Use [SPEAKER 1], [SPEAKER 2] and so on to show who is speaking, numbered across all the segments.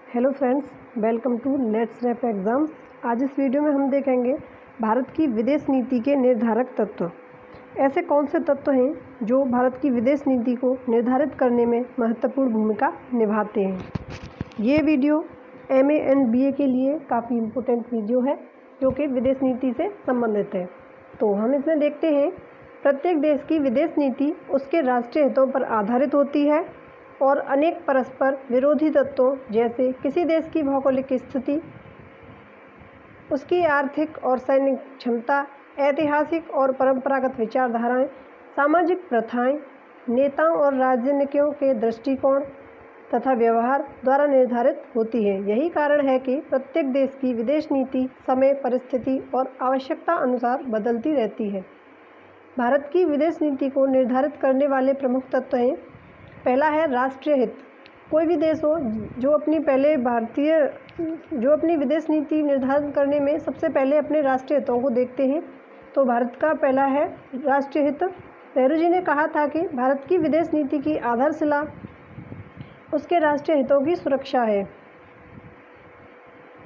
[SPEAKER 1] Hello friends, welcome to let's wrap exams. आज इस video में हम देखेंगे भारत की विदेश नीति के निर्धारक तत्व। ऐसे कौन से तत्व हैं जो भारत की विदेश नीति को निर्धारित करने में महत्वपूर्ण भूमिका निभाते हैं। ये वीडियो MA एंड BA के लिए काफ़ी इम्पोर्टेंट वीडियो है जो कि विदेश नीति से संबंधित है। तो हम इसमें देखते हैं प्रत्येक देश की विदेश नीति उसके राष्ट्रीय हितों पर आधारित होती है और अनेक परस्पर विरोधी तत्वों जैसे किसी देश की भौगोलिक स्थिति, उसकी आर्थिक और सैनिक क्षमता, ऐतिहासिक और परंपरागत विचारधाराएं, सामाजिक प्रथाएं, नेताओं और राजनीतिज्ञों के दृष्टिकोण तथा व्यवहार द्वारा निर्धारित होती है। यही कारण है कि प्रत्येक देश की विदेश नीति समय, परिस्थिति और आवश्यकता अनुसार बदलती रहती है। भारत की विदेश नीति को निर्धारित करने वाले प्रमुख तत्व हैं। पहला है राष्ट्रीय हित। कोई भी देश हो जो अपनी विदेश नीति निर्धारित करने में सबसे पहले अपने राष्ट्रीय हितों को देखते हैं, तो भारत का पहला है राष्ट्रीय हित। नेहरू जी ने कहा था कि भारत की विदेश नीति की आधारशिला उसके राष्ट्रीय हितों की सुरक्षा है।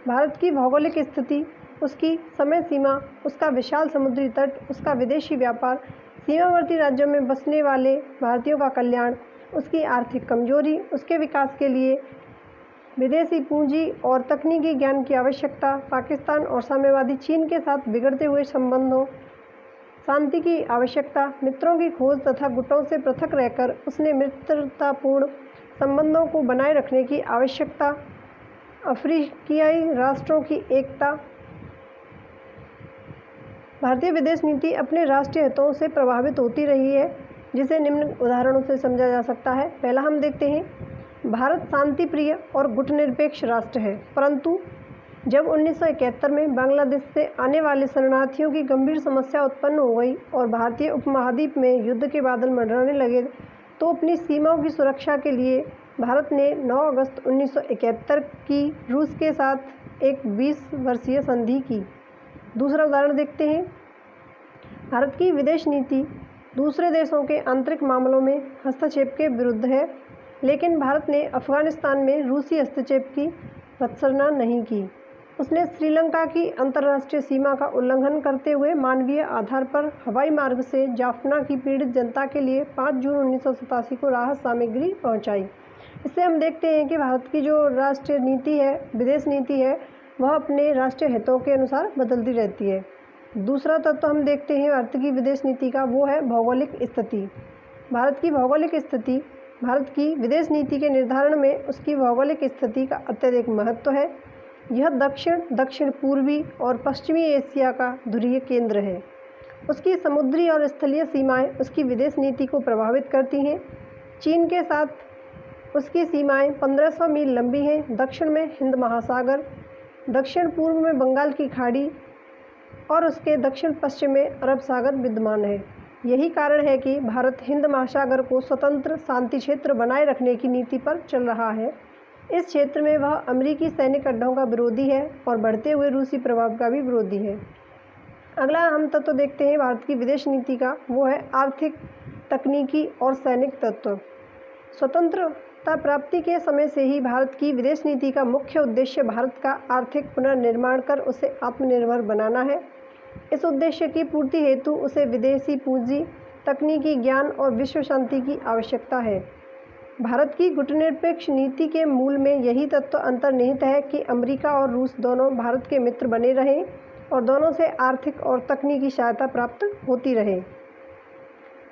[SPEAKER 1] भारत की भौगोलिक स्थिति, उसकी समय सीमा, उसका विशाल समुद्री तट, उसका विदेशी व्यापार, सीमावर्ती राज्यों में बसने वाले भारतीयों का कल्याण, उसकी आर्थिक कमजोरी, उसके विकास के लिए विदेशी पूंजी और तकनीकी ज्ञान की आवश्यकता, पाकिस्तान और साम्यवादी चीन के साथ बिगड़ते हुए संबंधों, शांति की आवश्यकता, मित्रों की खोज तथा गुटों से पृथक रहकर उसने मित्रतापूर्ण संबंधों को बनाए रखने की आवश्यकता, अफ्रीकियाई राष्ट्रों की एकता। भारतीय विदेश नीति अपने राष्ट्रीय हितों से प्रभावित होती रही है, जिसे निम्न उदाहरणों से समझा जा सकता है। पहला हम देखते हैं, भारत शांति प्रिय और गुटनिरपेक्ष राष्ट्र है, परंतु जब 1971 में बांग्लादेश से आने वाले शरणार्थियों की गंभीर समस्या उत्पन्न हो गई और भारतीय उपमहाद्वीप में युद्ध के बादल मंडराने लगे, तो अपनी सीमाओं की सुरक्षा के लिए भारत ने 9 अगस्त 1971 की रूस के साथ एक 20 वर्षीय संधि की। दूसरा उदाहरण देखते हैं, भारत की विदेश नीति दूसरे देशों के आंतरिक मामलों में हस्तक्षेप के विरुद्ध है, लेकिन भारत ने अफगानिस्तान में रूसी हस्तक्षेप की भर्त्सना नहीं की। उसने श्रीलंका की अंतर्राष्ट्रीय सीमा का उल्लंघन करते हुए मानवीय आधार पर हवाई मार्ग से जाफना की पीड़ित जनता के लिए 5 जून 1987 को राहत सामग्री पहुंचाई। इससे हम देखते हैं कि भारत की जो राष्ट्रीय नीति है, विदेश नीति है, वह अपने राष्ट्रीय हितों के अनुसार बदलती रहती है। दूसरा तत्व हम देखते हैं भारत की विदेश नीति का, वो है भौगोलिक स्थिति। भारत की भौगोलिक स्थिति भारत की विदेश नीति के निर्धारण में उसकी भौगोलिक स्थिति का अत्यधिक महत्व है। यह दक्षिण पूर्वी और पश्चिमी एशिया का ध्रुवीय केंद्र है। उसकी समुद्री और स्थलीय सीमाएं उसकी विदेश नीति को प्रभावित करती हैं। चीन के साथ उसकी सीमाएं 1500 मील लंबी हैं। दक्षिण में हिंद महासागर, दक्षिण पूर्व में बंगाल की खाड़ी और उसके दक्षिण पश्चिम में अरब सागर विद्यमान है। यही कारण है कि भारत हिंद महासागर को स्वतंत्र शांति क्षेत्र बनाए रखने की नीति पर चल रहा है। इस क्षेत्र में वह अमेरिकी सैनिक अड्डों का विरोधी है और बढ़ते हुए रूसी प्रभाव का भी विरोधी है। अगला हम तत्व देखते हैं भारत की विदेश नीति का, वो है आर्थिक, तकनीकी और सैनिक तत्व। स्वतंत्रता प्राप्ति के समय से ही भारत की विदेश नीति का मुख्य उद्देश्य भारत का आर्थिक पुनर्निर्माण कर उसे आत्मनिर्भर बनाना है। इस उद्देश्य की पूर्ति हेतु उसे विदेशी पूंजी, तकनीकी ज्ञान और विश्व शांति की आवश्यकता है। भारत की गुटनिरपेक्ष नीति के मूल में यही तत्व अंतर्निहित है कि अमेरिका और रूस दोनों भारत के मित्र बने रहें और दोनों से आर्थिक और तकनीकी सहायता प्राप्त होती रहे।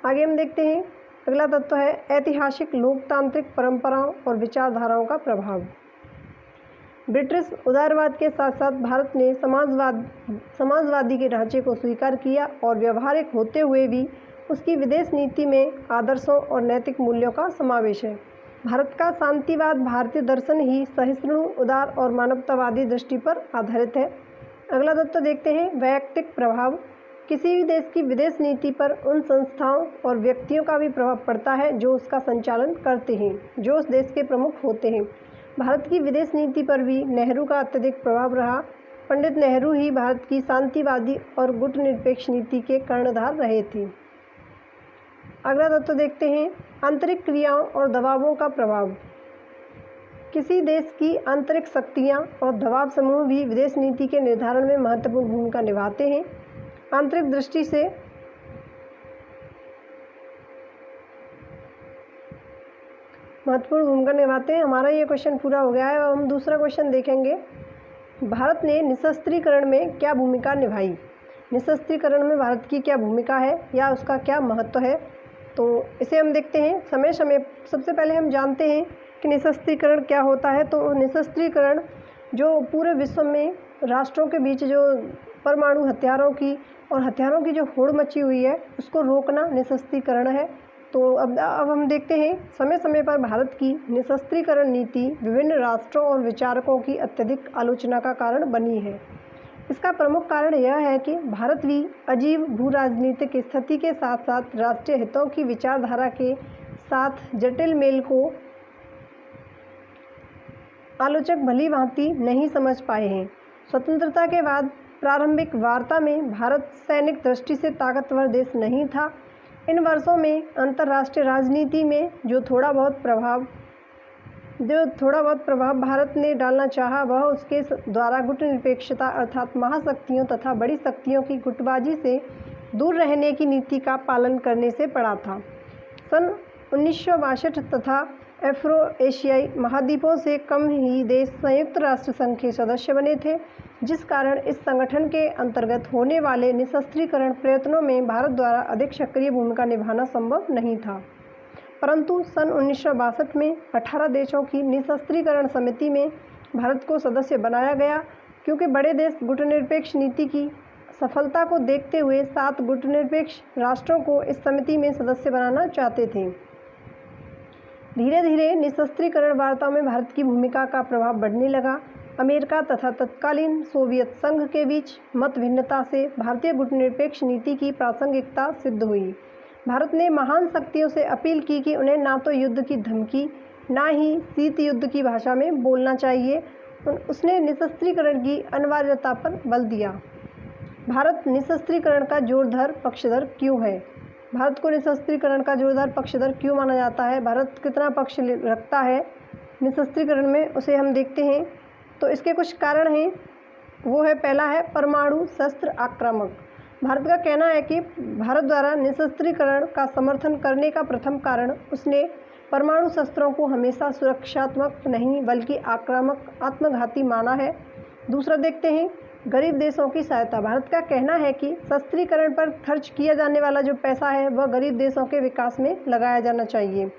[SPEAKER 1] आगे हम देखते हैं, अगला तत्व है ऐतिहासिक लोकतांत्रिक परंपराओं और विचारधाराओं का प्रभाव। ब्रिटिश उदारवाद के साथ साथ भारत ने समाजवादी के ढांचे को स्वीकार किया और व्यवहारिक होते हुए भी उसकी विदेश नीति में आदर्शों और नैतिक मूल्यों का समावेश है। भारत का शांतिवाद भारतीय दर्शन ही सहिष्णु, उदार और मानवतावादी दृष्टि पर आधारित है। अगला तत्व देखते हैं वैयक्तिक प्रभाव। किसी भी देश की विदेश नीति पर उन संस्थाओं और व्यक्तियों का भी प्रभाव पड़ता है जो उसका संचालन करते हैं, जो उस देश के प्रमुख होते हैं। भारत की विदेश नीति पर भी नेहरू का अत्यधिक प्रभाव रहा। पंडित नेहरू ही भारत की शांतिवादी और गुटनिरपेक्ष नीति के कर्णधार रहे थे। अगला तत्व देखते हैं आंतरिक क्रियाओं और दबावों का प्रभाव। किसी देश की आंतरिक शक्तियाँ और दबाव समूह भी विदेश नीति के निर्धारण में महत्वपूर्ण भूमिका निभाते हैं। आंतरिक दृष्टि से महत्वपूर्ण भूमिका निभाते हैं। हमारा ये क्वेश्चन पूरा हो गया है। अब हम दूसरा क्वेश्चन देखेंगे। भारत ने निशस्त्रीकरण में क्या भूमिका निभाई? निशस्त्रीकरण में भारत की क्या भूमिका है या उसका क्या महत्व है, तो इसे हम देखते हैं। सबसे पहले हम जानते हैं कि निशस्त्रीकरण क्या होता है। तो निशस्त्रीकरण जो पूरे विश्व में राष्ट्रों के बीच जो परमाणु हथियारों की और हथियारों की जो होड़ मची हुई है उसको रोकना निशस्त्रीकरण है। तो अब हम देखते हैं, समय समय पर भारत की निशस्त्रीकरण नीति विभिन्न राष्ट्रों और विचारकों की अत्यधिक आलोचना का कारण बनी है। इसका प्रमुख कारण यह है कि भारत भी अजीब भू राजनीतिक स्थिति के साथ साथ राष्ट्रीय हितों की विचारधारा के साथ जटिल मेल को आलोचक भली भांति नहीं समझ पाए हैं। स्वतंत्रता के बाद प्रारंभिक वार्ता में भारत सैनिक दृष्टि से ताकतवर देश नहीं था। इन वर्षों में अंतर्राष्ट्रीय राजनीति में जो थोड़ा बहुत प्रभाव भारत ने डालना चाहा, वह उसके द्वारा गुटनिरपेक्षता अर्थात महाशक्तियों तथा बड़ी शक्तियों की गुटबाजी से दूर रहने की नीति का पालन करने से पड़ा था। सन 1962 तथा अफ्रो एशियाई महाद्वीपों से कम ही देश संयुक्त राष्ट्र संघ के सदस्य बने थे, जिस कारण इस संगठन के अंतर्गत होने वाले निशस्त्रीकरण प्रयत्नों में भारत द्वारा अधिक सक्रिय भूमिका निभाना संभव नहीं था। परंतु सन 1962 में 18 देशों की निशस्त्रीकरण समिति में भारत को सदस्य बनाया गया, क्योंकि बड़े देश गुटनिरपेक्ष नीति की सफलता को देखते हुए 7 गुटनिरपेक्ष राष्ट्रों को इस समिति में सदस्य बनाना चाहते थे। धीरे धीरे निशस्त्रीकरण वार्ताओं में भारत की भूमिका का प्रभाव बढ़ने लगा। अमेरिका तथा तत्कालीन सोवियत संघ के बीच मत भिन्नता से भारतीय गुटनिरपेक्ष नीति की प्रासंगिकता सिद्ध हुई। भारत ने महान शक्तियों से अपील की कि उन्हें ना तो युद्ध की धमकी, ना ही शीत युद्ध की भाषा में बोलना चाहिए। उसने निशस्त्रीकरण की अनिवार्यता पर बल दिया। भारत निशस्त्रीकरण का जोरदार पक्षधर क्यों है? भारत को निशस्त्रीकरण का जोरदार पक्षधर क्यों माना जाता है? भारत कितना पक्ष रखता है निशस्त्रीकरण में, उसे हम देखते हैं। तो इसके कुछ कारण हैं। वो है, पहला है परमाणु शस्त्र आक्रामक। भारत का कहना है कि भारत द्वारा निशस्त्रीकरण का समर्थन करने का प्रथम कारण उसने परमाणु शस्त्रों को हमेशा सुरक्षात्मक नहीं बल्कि आक्रामक, आत्मघाती माना है। दूसरा देखते हैं, गरीब देशों की सहायता। भारत का कहना है कि शस्त्रीकरण पर खर्च किया जाने वाला जो पैसा है वह गरीब देशों के विकास में लगाया जाना चाहिए।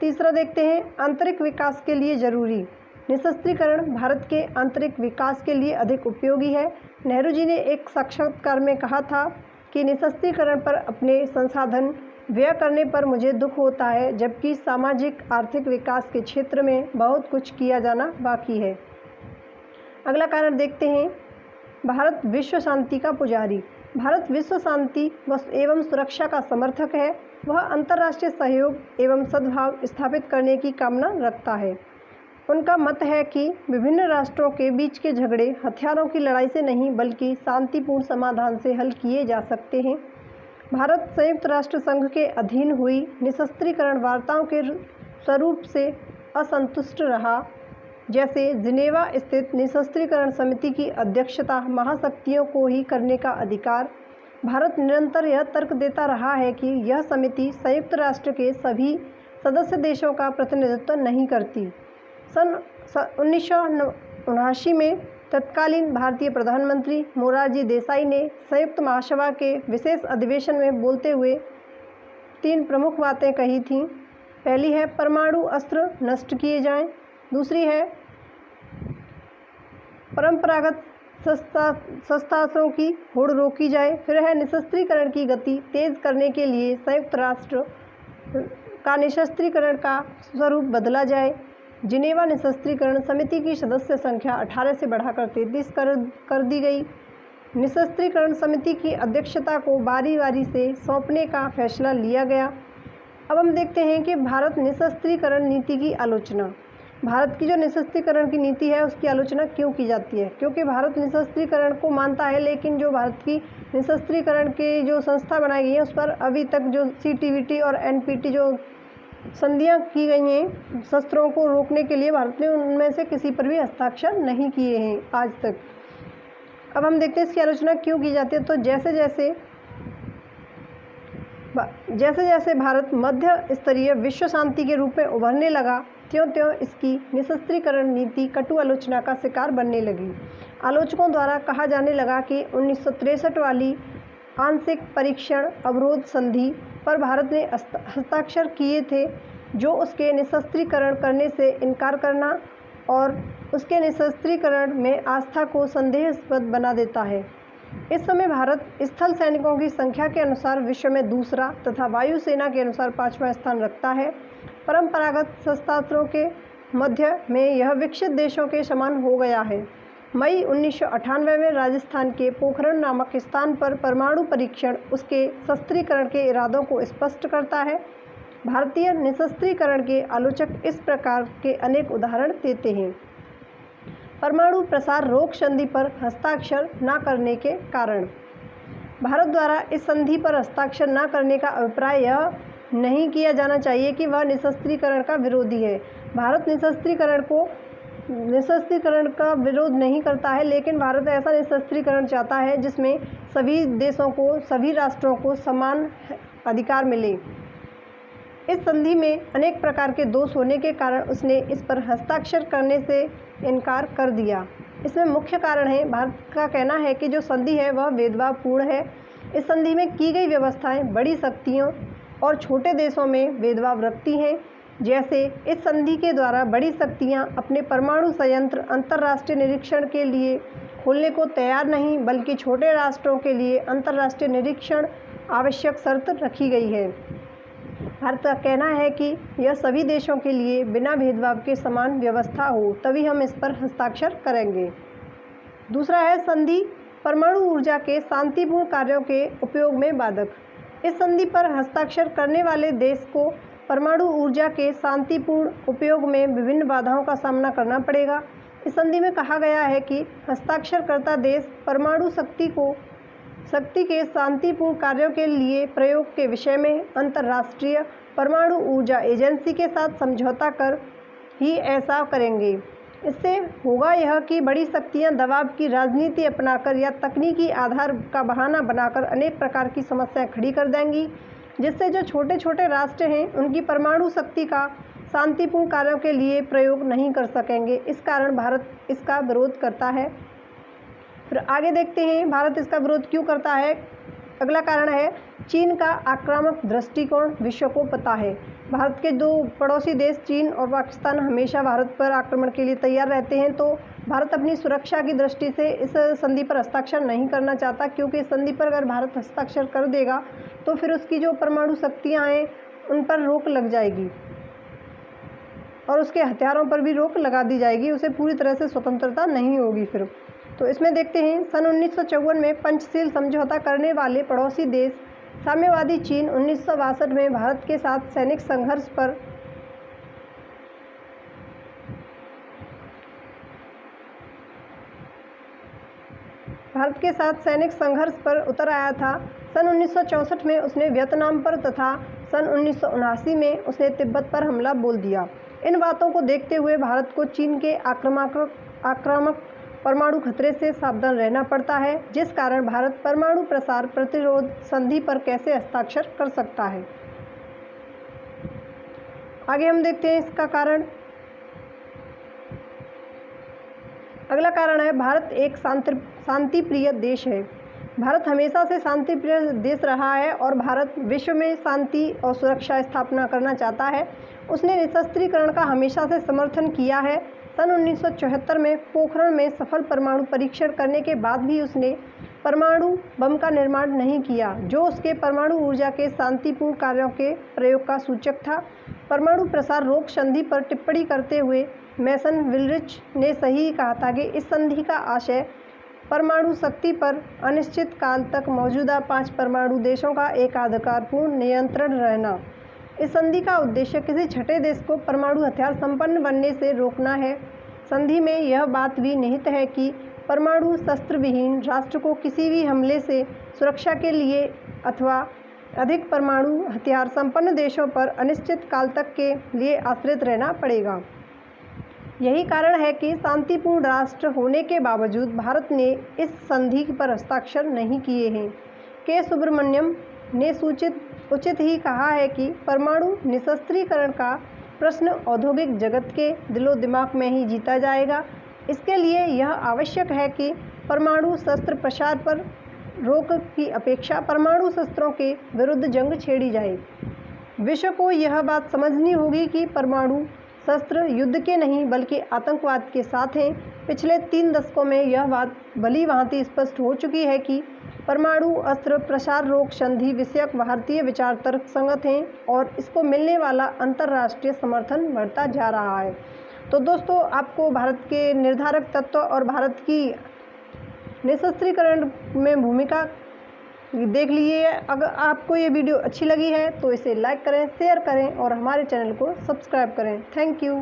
[SPEAKER 1] तीसरा देखते हैं, आंतरिक विकास के लिए जरूरी। निशस्त्रीकरण भारत के आंतरिक विकास के लिए अधिक उपयोगी है। नेहरू जी ने एक साक्षात्कार में कहा था कि निशस्त्रीकरण पर अपने संसाधन व्यय करने पर मुझे दुख होता है, जबकि सामाजिक आर्थिक विकास के क्षेत्र में बहुत कुछ किया जाना बाकी है। अगला कारण देखते हैं, भारत विश्व शांति का पुजारी। भारत विश्व शांति एवं सुरक्षा का समर्थक है। वह अंतर्राष्ट्रीय सहयोग एवं सद्भाव स्थापित करने की कामना रखता है। उनका मत है कि विभिन्न राष्ट्रों के बीच के झगड़े हथियारों की लड़ाई से नहीं बल्कि शांतिपूर्ण समाधान से हल किए जा सकते हैं। भारत संयुक्त राष्ट्र संघ के अधीन हुई निशस्त्रीकरण वार्ताओं के स्वरूप से असंतुष्ट रहा। जैसे जिनेवा स्थित निशस्त्रीकरण समिति की अध्यक्षता महाशक्तियों को ही करने का अधिकार। भारत निरंतर यह तर्क देता रहा है कि यह समिति संयुक्त राष्ट्र के सभी सदस्य देशों का प्रतिनिधित्व नहीं करती। सन 1979 में तत्कालीन भारतीय प्रधानमंत्री मोरारजी देसाई ने संयुक्त महासभा के विशेष अधिवेशन में बोलते हुए 3 प्रमुख बातें कही थीं। पहली है, परमाणु अस्त्र नष्ट किए जाएं। दूसरी है, परंपरागत शस्त्रास्त्रों की होड़ रोकी जाए। फिर है, निशस्त्रीकरण की गति तेज करने के लिए संयुक्त राष्ट्र का निशस्त्रीकरण का स्वरूप बदला जाए। जिनेवा निशस्त्रीकरण समिति की सदस्य संख्या 18 से बढ़ाकर 33 कर दी गई। निशस्त्रीकरण समिति की अध्यक्षता को बारी बारी से सौंपने का फैसला लिया गया। अब हम देखते हैं कि भारत निशस्त्रीकरण नीति की आलोचना। भारत की जो निशस्त्रीकरण की नीति है उसकी आलोचना क्यों की जाती है? क्योंकि भारत निशस्त्रीकरण को मानता है, लेकिन जो भारत की निशस्त्रीकरण की जो संस्था बनाई गई है उस पर अभी तक जो CTBT और NPT जो संधियां की गई हैं शस्त्रों को रोकने के लिए, भारत ने उनमें से किसी पर भी हस्ताक्षर नहीं किए हैं आज तक। अब हम देखते हैं इसकी आलोचना क्यों की जाती है। तो जैसे जैसे भारत मध्य स्तरीय विश्व शांति के रूप में उभरने लगा, त्यों त्यों इसकी निशस्त्रीकरण नीति कटु आलोचना का शिकार बनने लगी। आलोचकों द्वारा कहा जाने लगा कि 1963 वाली आंशिक परीक्षण अवरोध संधि पर भारत ने हस्ताक्षर किए थे, जो उसके निशस्त्रीकरण करने से इनकार करना और उसके निशस्त्रीकरण में आस्था को संदेहास्पद बना देता है। इस समय भारत स्थल सैनिकों की संख्या के अनुसार विश्व में दूसरा तथा वायुसेना के अनुसार 5वां स्थान रखता है। परंपरागत शस्त्रास्त्रों के मध्य में यह विकसित देशों के समान हो गया है। मई 1998 में राजस्थान के पोखरण नामक स्थान पर परमाणु परीक्षण उसके शस्त्रीकरण के इरादों को स्पष्ट करता है। भारतीय निशस्त्रीकरण के आलोचक इस प्रकार के अनेक उदाहरण देते हैं। परमाणु प्रसार रोक संधि पर हस्ताक्षर न करने के कारण। भारत द्वारा इस संधि पर हस्ताक्षर न करने का अभिप्राय यह नहीं किया जाना चाहिए कि वह निशस्त्रीकरण का विरोधी है। भारत निशस्त्रीकरण का विरोध नहीं करता है, लेकिन भारत ऐसा निशस्त्रीकरण चाहता है जिसमें सभी देशों को, सभी राष्ट्रों को समान अधिकार मिले। इस संधि में अनेक प्रकार के दोष होने के कारण उसने इस पर हस्ताक्षर करने से इनकार कर दिया। इसमें मुख्य कारण है, भारत का कहना है कि जो संधि है वह भेदभावपूर्ण है। इस संधि में की गई व्यवस्थाएं बड़ी शक्तियों और छोटे देशों में भेदभाव रखती हैं। जैसे इस संधि के द्वारा बड़ी शक्तियां अपने परमाणु संयंत्र अंतर्राष्ट्रीय निरीक्षण के लिए खोलने को तैयार नहीं, बल्कि छोटे राष्ट्रों के लिए अंतर्राष्ट्रीय निरीक्षण आवश्यक शर्त रखी गई है। भारत का कहना है कि यह सभी देशों के लिए बिना भेदभाव के समान व्यवस्था हो, तभी हम इस पर हस्ताक्षर करेंगे। दूसरा है संधि परमाणु ऊर्जा के शांतिपूर्ण कार्यों के उपयोग में बाधक। इस संधि पर हस्ताक्षर करने वाले देश को परमाणु ऊर्जा के शांतिपूर्ण उपयोग में विभिन्न बाधाओं का सामना करना पड़ेगा। इस संधि में कहा गया है कि हस्ताक्षरकर्ता देश परमाणु शक्ति के शांतिपूर्ण कार्यों के लिए प्रयोग के विषय में अंतर्राष्ट्रीय परमाणु ऊर्जा एजेंसी के साथ समझौता कर ही ऐसा करेंगे। इससे होगा यह कि बड़ी शक्तियां दबाव की राजनीति अपनाकर या तकनीकी आधार का बहाना बनाकर अनेक प्रकार की समस्याएं खड़ी कर देंगी, जिससे जो छोटे छोटे राष्ट्र हैं उनकी परमाणु शक्ति का शांतिपूर्ण कार्यों के लिए प्रयोग नहीं कर सकेंगे। इस कारण भारत इसका विरोध करता है। फिर आगे देखते हैं भारत इसका विरोध क्यों करता है। अगला कारण है चीन का आक्रामक दृष्टिकोण। विश्व को पता है भारत के दो पड़ोसी देश चीन और पाकिस्तान हमेशा भारत पर आक्रमण के लिए तैयार रहते हैं, तो भारत अपनी सुरक्षा की दृष्टि से इस संधि पर हस्ताक्षर नहीं करना चाहता, क्योंकि इस संधि पर अगर भारत हस्ताक्षर कर देगा तो फिर उसकी जो परमाणु शक्तियाँ हैं उन पर रोक लग जाएगी और उसके हथियारों पर भी रोक लगा दी जाएगी, उसे पूरी तरह से स्वतंत्रता नहीं होगी। फिर तो इसमें देखते हैं सन 1954 में पंचशील समझौता करने वाले पड़ोसी देश साम्यवादी चीन 1962 में भारत के साथ सैनिक संघर्ष पर उतर आया था। सन 1964 में उसने वियतनाम पर तथा सन 1979 में उसने तिब्बत पर हमला बोल दिया। इन बातों को देखते हुए भारत को चीन के आक्रामक परमाणु खतरे से सावधान रहना पड़ता है, जिस कारण भारत परमाणु प्रसार प्रतिरोध संधि पर कैसे हस्ताक्षर कर सकता है। आगे हम देखते हैं इसका कारण। अगला कारण है भारत एक शांति प्रिय देश है। भारत हमेशा से शांति प्रिय देश रहा है और भारत विश्व में शांति और सुरक्षा स्थापना करना चाहता है। उसने निशस्त्रीकरण का हमेशा से समर्थन किया है। सन 1974 में पोखरण में सफल परमाणु परीक्षण करने के बाद भी उसने परमाणु बम का निर्माण नहीं किया, जो उसके परमाणु ऊर्जा के शांतिपूर्ण कार्यों के प्रयोग का सूचक था। परमाणु प्रसार रोक संधि पर टिप्पणी करते हुए मेसन विलरिच ने सही कहा था कि इस संधि का आशय परमाणु शक्ति पर अनिश्चित काल तक मौजूदा 5 परमाणु देशों का एकाधिकारपूर्ण नियंत्रण रहना। इस संधि का उद्देश्य किसी छठे देश को परमाणु हथियार संपन्न बनने से रोकना है। संधि में यह बात भी निहित है कि परमाणु शस्त्र विहीन राष्ट्र को किसी भी हमले से सुरक्षा के लिए अथवा अधिक परमाणु हथियार संपन्न देशों पर अनिश्चित काल तक के लिए आश्रित रहना पड़ेगा। यही कारण है कि शांतिपूर्ण राष्ट्र होने के बावजूद भारत ने इस संधि पर हस्ताक्षर नहीं किए हैं। के सुब्रमण्यम ने उचित ही कहा है कि परमाणु निशस्त्रीकरण का प्रश्न औद्योगिक जगत के दिलो दिमाग में ही जीता जाएगा। इसके लिए यह आवश्यक है कि परमाणु शस्त्र प्रसार पर रोक की अपेक्षा परमाणु शस्त्रों के विरुद्ध जंग छेड़ी जाए। विश्व को यह बात समझनी होगी कि परमाणु शस्त्र युद्ध के नहीं बल्कि आतंकवाद के साथ हैं। पिछले 3 दशकों में यह बात भली भांति स्पष्ट हो चुकी है कि परमाणु अस्त्र प्रसार रोक संधि विषयक भारतीय विचार तर्कसंगत हैं और इसको मिलने वाला अंतर्राष्ट्रीय समर्थन बढ़ता जा रहा है। तो दोस्तों, आपको भारत के निर्धारक तत्व और भारत की निशस्त्रीकरण में भूमिका देख लिए। अगर आपको ये वीडियो अच्छी लगी है तो इसे लाइक करें, शेयर करें और हमारे चैनल को सब्सक्राइब करें। Thank you.